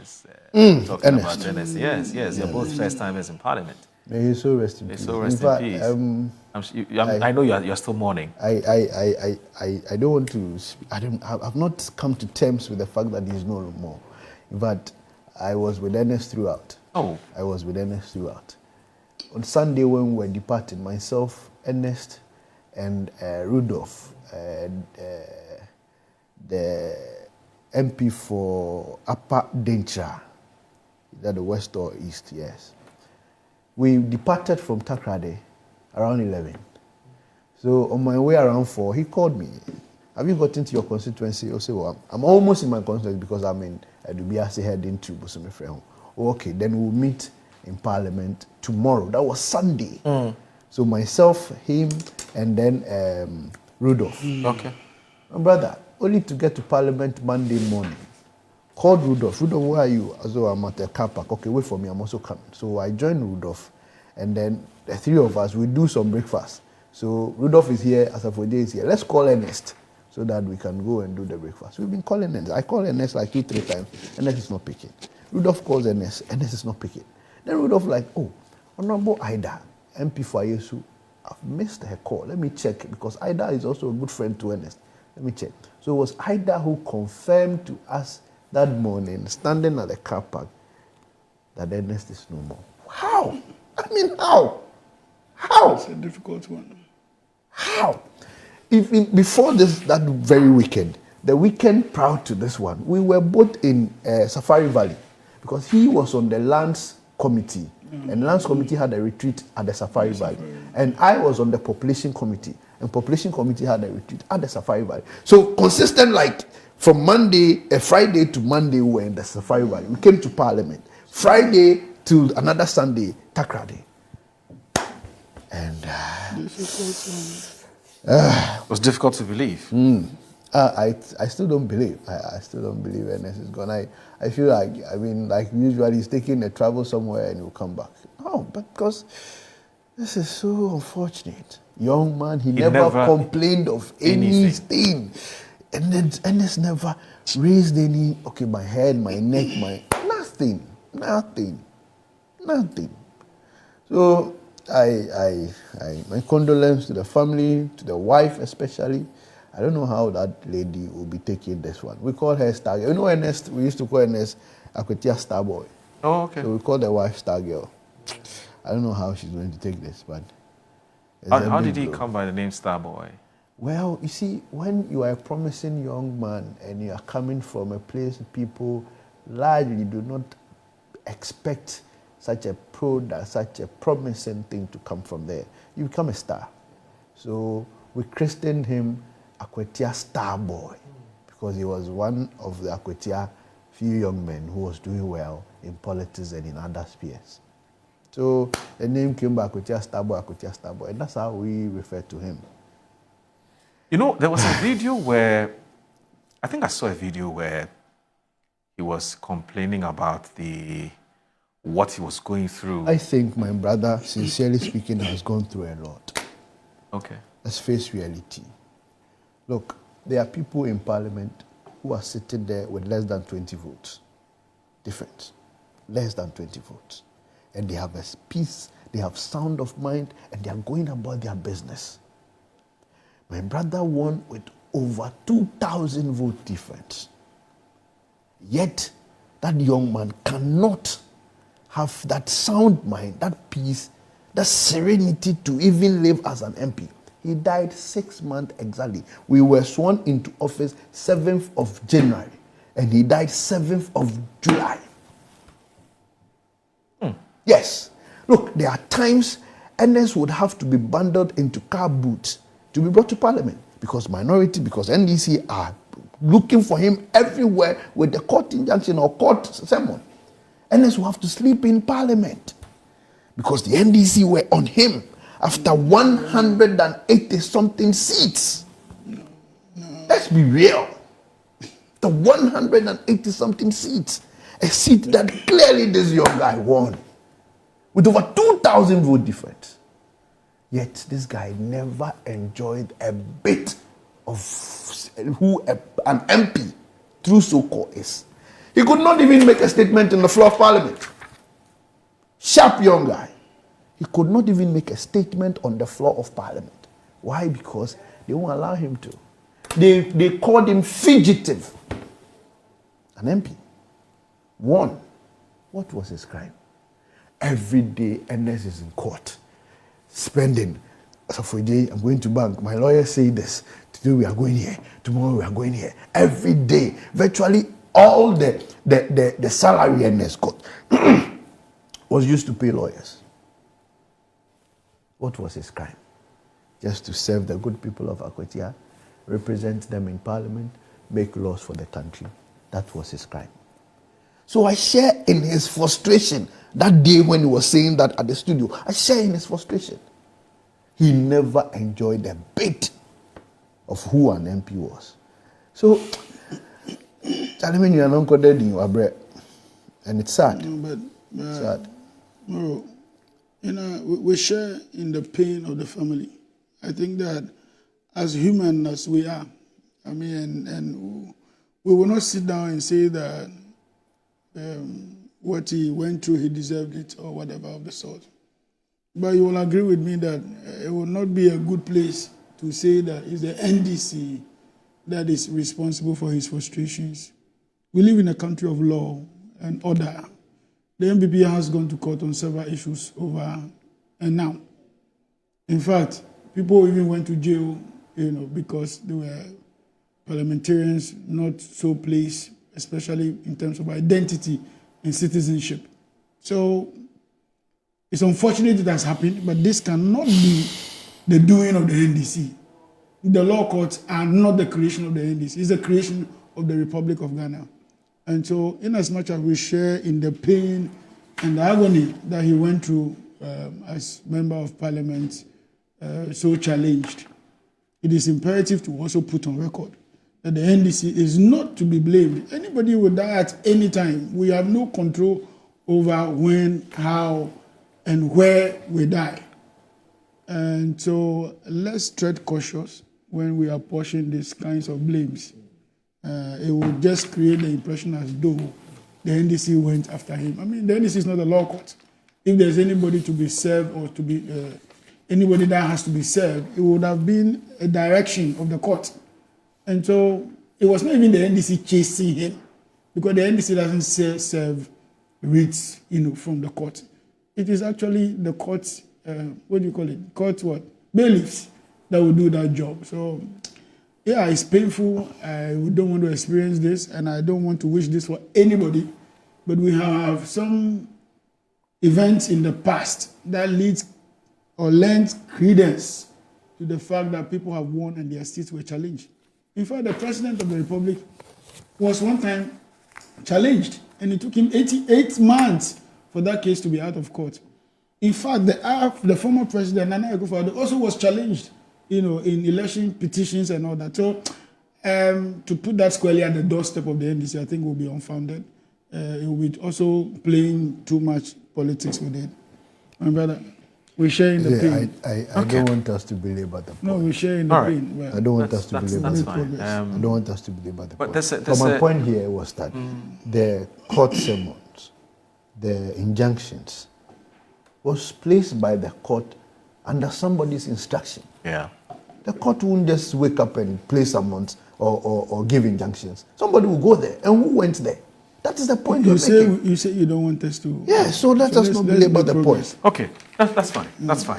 was talking about Ernest. Yes, you're both first timers in Parliament. May you so rest in peace. So rest in peace. I know you're still mourning. I don't want to. I've not come to terms with the fact that he's no more. But I was with Ernest throughout. Oh. I was with Ernest throughout. On Sunday when we were departing, myself, Ernest, and Rudolph, the MP for Upper Dencha, is that the west or east? Yes. We departed from Takrade around 11. So on my way around 4, he called me. Have you got into your constituency? I said, well, I'm almost in my constituency because I'm in Dubiase heading to Bosomefrehon. Okay, then we'll meet in Parliament tomorrow. That was Sunday. So myself, him, and then Rudolph. Okay. My brother, only to get to Parliament Monday morning. Called Rudolph. Rudolph, where are you? As though I'm at the car park. Okay, wait for me. I'm also coming. So I joined Rudolph, and then the three of us, we do some breakfast. So Rudolph is here, Asafo-Adjei is here. Let's call Ernest so that we can go and do the breakfast. We've been calling Ernest. I call Ernest like 2-3 times. Ernest is not picking. Rudolph calls Ernest. Ernest is not picking. Then Rudolph like, oh, Honorable Ida, MP for Yesu, I've missed her call. Let me check because Ida is also a good friend to Ernest. Let me check. So it was Ida who confirmed to us that morning, standing at the car park, that Ernest is no more. How? I mean, how? How? It's a difficult one. How? Before that very weekend, the weekend prior to this one, we were both in Safari Valley because he was on the lands committee, and lands committee had a retreat at the Safari Valley, and I was on the population committee, and population committee had a retreat at the Safari Valley. So consistent, like from Friday to Monday, we were in the Safari Valley. We came to Parliament. Friday to another Sunday, Takrade. And it was difficult to believe. I still don't believe. I still don't believe Ernest is gone. I feel like, like usually he's taking a travel somewhere and he'll come back. No, but because this is so unfortunate. Young man, he never complained of anything. And then Ernest never raised any, my head, my neck, nothing. So my condolence to the family, to the wife especially. I don't know how that lady will be taking this one. We call her Star Girl. You know Ernest, we used to call Ernest Akwatia Star Boy. Oh, okay. So we call the wife Star Girl. I don't know how she's going to take this, but... How did he come by the name Star Boy? Well, you see, when you are a promising young man and you are coming from a place people largely do not expect such a product, such a promising thing to come from there, you become a star. So we christened him Akwatia Star Boy because he was one of the Akwatia few young men who was doing well in politics and in other spheres. So the name came by Akwatia Star Boy, and that's how we refer to him. You know, there was a video where, I think I saw a video where he was complaining about what he was going through. I think my brother, sincerely speaking, has gone through a lot. Okay. Let's face reality. Look, there are people in Parliament who are sitting there with less than 20 votes. Different. Less than 20 votes. And they have a peace, they have sound of mind, and they are going about their business. My brother won with over 2,000 vote difference. Yet, that young man cannot have that sound mind, that peace, that serenity to even live as an MP. He died 6 months exactly. We were sworn into office 7th of January, and he died 7th of July. Yes. Look, there are times Ernest would have to be bundled into car boots to be brought to Parliament because minority, because NDC are looking for him everywhere with the court injunction or court sermon. Ernest will have to sleep in Parliament because the NDC were on him after 180-something seats. Let's be real. The 180-something seats. A seat that clearly this young guy won with over 2,000 vote difference. Yet this guy never enjoyed a bit of who an MP through so-called is. He could not even make a statement in the floor of Parliament. Sharp young guy. He could not even make a statement on the floor of Parliament. Why? Because they won't allow him to. They called him fugitive. An MP. One. What was his crime? Every day, Ernest is in court, spending. Asafo-Adjei, I'm going to bank. My lawyer say this. Today we are going here. Tomorrow we are going here. Every day, virtually all the salary Ernest got was used to pay lawyers. What was his crime? Just to serve the good people of Akwatia, represent them in Parliament, make laws for the country. That was his crime. So I share in his frustration that day when he was saying that at the studio. I share in his frustration. He never enjoyed a bit of who an MP was. So, tell me you are not coded in your bread. And it's sad. No, but sad. No, you know, we share in the pain of the family. I think that as human as we are, I mean, and we will not sit down and say that what he went through, he deserved it or whatever of the sort. But you will agree with me that it will not be a good place to say that it's the NDC that is responsible for his frustrations. We live in a country of law and order. The NPP has gone to court on several issues over and now. In fact, people even went to jail, you know, because they were parliamentarians not so placed, especially in terms of identity and citizenship. So it's unfortunate it has happened, but this cannot be the doing of the NDC. The law courts are not the creation of the NDC. It's the creation of the Republic of Ghana. And so, in as much as we share in the pain and the agony that he went through as Member of Parliament, so challenged, it is imperative to also put on record that the NDC is not to be blamed. Anybody will die at any time. We have no control over when, how, and where we die. And so let's tread cautious when we are pushing these kinds of blames. It will just create the impression as though the NDC went after him. I mean, the NDC is not a law court. If there's anybody to be served or to be anybody that has to be served, it would have been a direction of the court. And so it was not even the NDC chasing him, because the NDC doesn't serve writs, you know, from the court. It is actually the court's, what do you call it? Court what? Bailiffs that will do that job. So, yeah, it's painful. I don't want to experience this, and I don't want to wish this for anybody. But we have some events in the past that leads or lends credence to the fact that people have won and their seats were challenged. In fact, the President of the Republic was one time challenged, and it took him 88 months for that case to be out of court. In fact, the former president, Nana Akufo-Addo, also was challenged, you know, in election petitions and all that. So, to put that squarely at the doorstep of the NDC, I think will be unfounded. It will be also playing too much politics with it. My brother, we share in the pain. I don't want us to belabor the point. No, we share in the pain. Well, I don't want us to belabor the point. I don't want us to belabor the point. But my point here was that the court summons, the injunctions, was placed by the court under somebody's instruction. Yeah. The court won't just wake up and place summons or give injunctions. Somebody will go there. And who went there? That is the point you say you don't want us to. Yeah, so let us not belabor the point. Okay, that's fine. That's fine.